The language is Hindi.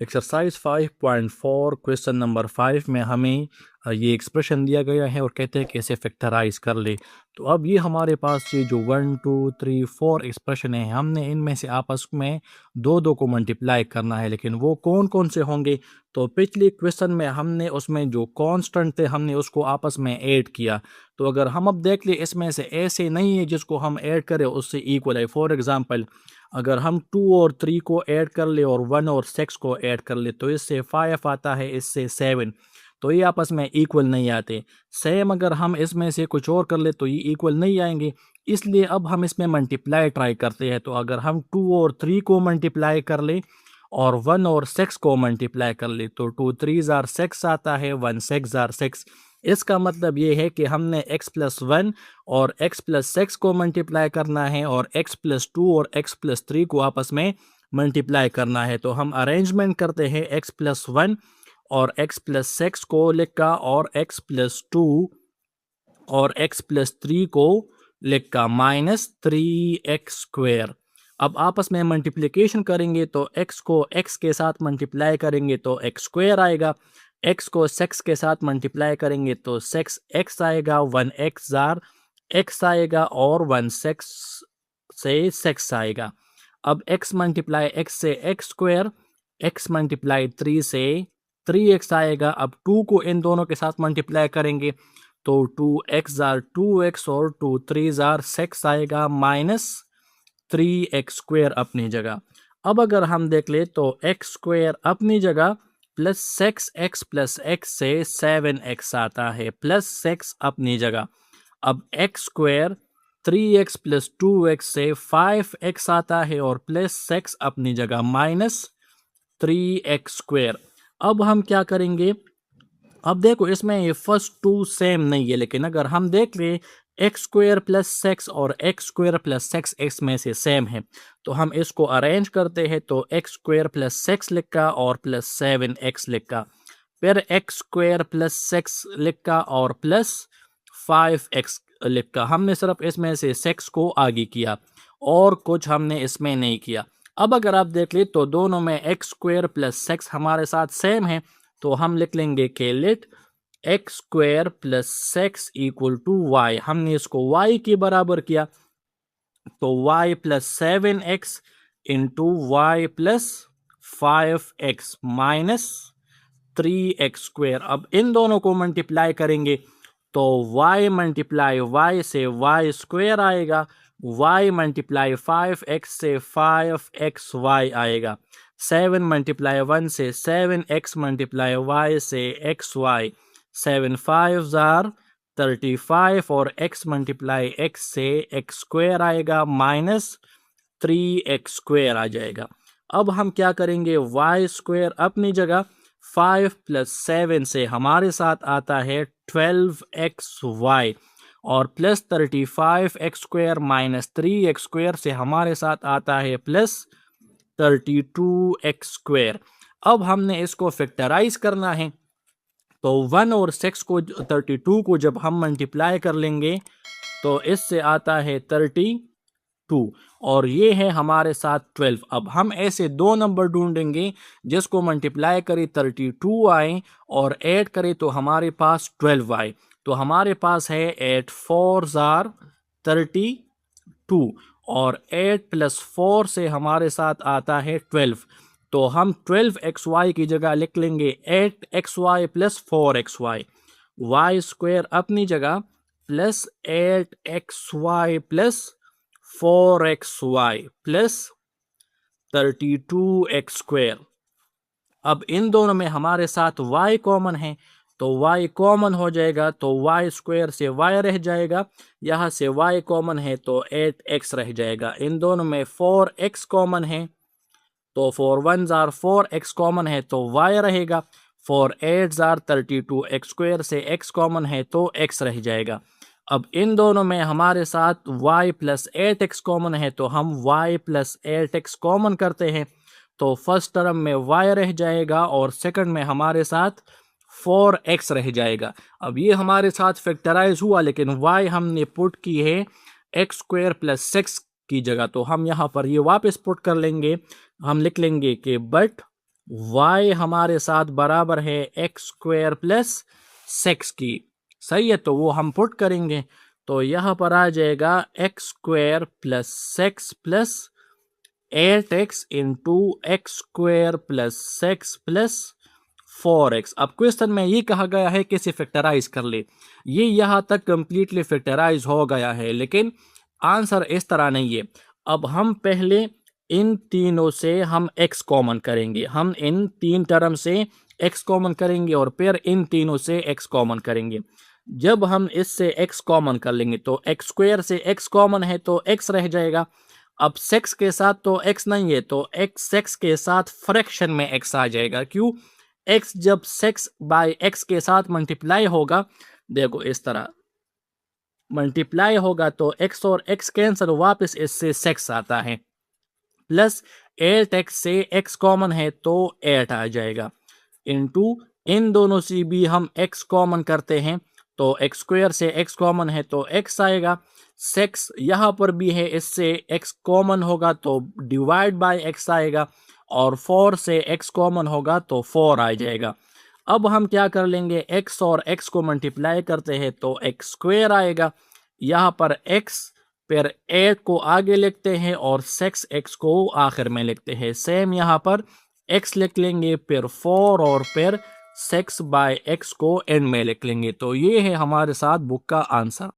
एक्सरसाइज 5.4 क्वेश्चन नंबर 5 में हमें ये एक्सप्रेशन दिया गया है और कहते हैं कि इसे फैक्टराइज कर ले। तो अब ये हमारे पास ये जो 1 2 3 4 एक्सप्रेशन है, हमने इनमें से आपस में दो दो को मल्टीप्लाई करना है, लेकिन वो कौन कौन से होंगे। तो पिछले क्वेश्चन में हमने उसमें जो कांस्टेंट थे हमने उसको आपस में ऐड किया। तो अगर हम अब देख ले इसमें से ऐसे नहीं है जिसको हम ऐड करें उससे इक्वल है। फॉर एग्जांपल अगर हम 2 और 3 को ऐड कर ले और 1 और 6 को ऐड कर ले तो इससे 5 आता है, इससे 7। तो ये आपस में इक्वल नहीं आते। सेम अगर हम इसमें से कुछ और कर ले तो ये इक्वल नहीं आएंगे। इसलिए अब हम इसमें मल्टीप्लाई ट्राई करते हैं। तो अगर हम 2 और 3 को मल्टीप्लाई कर ले और 1 और 6 को मल्टीप्लाई कर ले तो 2 3 जार 6 आता है, 1 6 जार 6। इसका मतलब ये है कि हमने x+1 और x+6 को मल्टीप्लाई करना है और x+2 और x+3 को आपस में मल्टीप्लाई करना है। तो हम अरेंजमेंट करते हैं x+1 और x+6 को लिखा और x+2 और x+3 को लिखा -3x²। अब आपस में मल्टीप्लिकेशन करेंगे तो x को x के साथ मल्टीप्लाई करेंगे तो x² आएगा, x को 6 के साथ मल्टीप्लाई करेंगे तो 6x आएगा, 1x जार x आएगा और 1 6 से 6 आएगा। अब x मल्टीप्लाई x से x², x मल्टीप्लाई 3 से 3x आएगा। अब 2 को इन दोनों के साथ मल्टीप्लाई करेंगे तो 2x जार 2x और 2 3 जार 6 आएगा, -3x² अपनी जगह। अब अगर हम देख ले तो x² अपनी जगह प्लस 6x प्लस x से 7x आता है, प्लस 6 अपनी जगह। अब x² 3x प्लस 2x से 5x आता है और प्लस 6 अपनी जगह, -3x²। अब हम क्या करेंगे, अब देखो इसमें ये फर्स्ट टू सेम नहीं है, लेकिन अगर हम देख ले x² प्लस 6 और x² प्लस 6 x में से सेम है तो हम इसको अरेंज करते हैं। तो x² प्लस 6 लिखा और प्लस 7x लिखा, फिर x² प्लस 6 लिखा और प्लस 5x लिखा। हमने सिर्फ इसमें से 6 को आगे किया और कुछ हमने इसमें नहीं किया। अब अगर आप देख ले तो दोनों में x² प्लस 6 हमारे साथ सेम है तो हम लिख लेंगे कि let x² plus 6 equal to y। हमने इसको y के बराबर किया तो y plus 7x into Y plus 5x minus 3x²। अब इन दोनों को मल्टीप्लाई करेंगे तो y मल्टीप्लाई y से y² आएगा, y मल्टीप्लाई 5x से 5xy आएगा, 7 मल्टीप्लाई 1 से 7x मल्टीप्लाई y से xy, 7 5 जार 35 और x मल्टीप्लाई x से x² आएगा, -3x² आ जाएगा। अब हम क्या करेंगे, y² अपनी जगह 5 प्लस 7 से हमारे साथ आता है 12xy और प्लस 35x² माइनस 3x² से हमारे साथ आता है प्लस 32x²। अब हमने इसको फैक्टराइज करना है तो 1 और 6 को 32 को जब हम मल्टीप्लाई कर लेंगे तो इससे आता है 32 और ये है हमारे साथ 12। अब हम ऐसे दो नंबर ढूंढेंगे जिसको मल्टीप्लाई करें 32 आए और ऐड करें तो हमारे पास 12 आए। तो हमारे पास है 8 4 जार 32 और 8 प्लस 4 से हमारे साथ आता है 12। तो हम 12xy की जगह लिख लेंगे 8xy प्लस 4xy, y² अपनी जगह plus 8xy plus 4xy plus 32x²। अब इन दोनों में हमारे साथ y कॉमन है तो y कॉमन हो जाएगा तो y² से y रह जाएगा, यहाँ से y कॉमन है तो 8x रह जाएगा। इन दोनों में 4x कॉमन है तो 4 1 जार 4x कॉमन है तो y रहेगा, 4 8 जार 32x² से x कॉमन है तो x रह जाएगा। अब इन दोनों में हमारे साथ y प्लस 8x कॉमन है तो हम y प्लस 8x कॉमन करते हैं तो फर्स्ट टर्म में y रह जाएगा और सेकंड में हमारे साथ 4x रह जाएगा। अब ये हमारे साथ फैक्टराइज हुआ लेकिन y हमने पुट की है x² प्लस 6 की जगह, तो हम यहाँ पर ये वापस पुट कर लेंगे। हम लिख लेंगे कि बट y हमारे साथ बराबर है एक्स स्क्वायर प्लस सिक्स की। सही है, तो वो हम पुट करेंगे, तो यहाँ पर आ जाएगा x square plus six plus 8x into x square plus six plus 4x। अब क्वेश्चन में ये कहा गया है कि इसे फैक्टराइज कर ले, ये यहाँ तक कंप्लीटली फैक्टराइज हो गया है, लेकिन आंसर इस तरह नहीं है। अब हम पहले इन तीनों से हम x कॉमन करेंगे, हम इन तीन टर्म से x कॉमन करेंगे और फिर इन तीनों से x कॉमन करेंगे। जब हम इससे x कॉमन कर लेंगे तो एक्स स्क्वायर से x कॉमन है तो x रह जाएगा। अब सेक्स के साथ तो x नहीं है, तो x सेक्स के साथ फ्रैक्शन में x आ जाएगा। क्यों? x जब सेक्स बाय x के साथ मल्टीप्लाई होगा, देखो इस तरह मल्टीप्लाई होगा तो x और x कैंसिल, वापस इससे सेक्स आता है, प्लस 8x से x कॉमन है तो 8 आ जाएगा, इनटू इन दोनों से भी हम x कॉमन करते हैं तो एक्स स्क्वायर से x कॉमन है तो x आएगा। सेक्स यहाँ पर भी है, इससे x कॉमन होगा तो डिवाइड बाय x आएगा, और 4 से x कॉमन होगा तो 4 आ जाएगा। अब हम क्या कर लेंगे, x और x को मल्टीप्लाई करते हैं तो x स्क्वायर आएगा, यहाँ पर x फिर 8 को आगे लिखते हैं और 6x को आखिर में लिखते हैं। सेम यहाँ पर x लिख लेंगे, फिर 4 और फिर 6 बाय x को एंड में लिख लेंगे। तो ये है हमारे साथ बुक का आंसर।